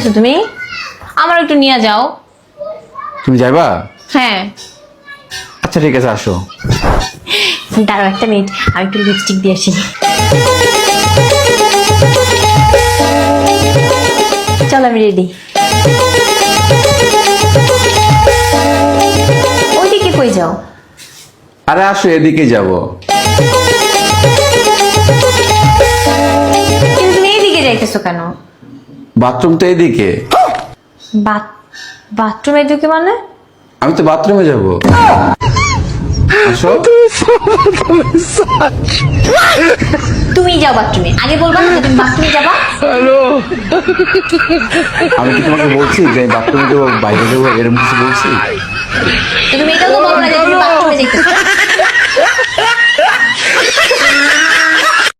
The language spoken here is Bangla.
যাইতেছো তুমি? আমার একটু নিয়ে যাও। তুমি যাইবা? হ্যাঁ। আচ্ছা ঠিক আছে, আসো। দাঁড়াও একটা মিনিট, আমি একটু লিপস্টিক দিয়ে আসি। চলো আমি রেডি। ওইদিকে কই যাও? আরে আসো, এদিকে যাব। কিন্তু তুমি এইদিকে যাইতেছো কেন? বাথরুম তো এদিকে। বাথরুম এদিকে মানে? আমি তো বাথরুমে যাব। আসো। তুমি যাও বাথরুমে, আগে বলবা না যে তুমি বাথরুমে যাবা। আমি কি তোমাকে বলছি যে আমি বাথরুমে যাবো, বাইরে যাবো, এরকম কিছু বলছি? তো তুমি এটাও তো বলো না যে তুমি বাথরুমে যাইতেছো।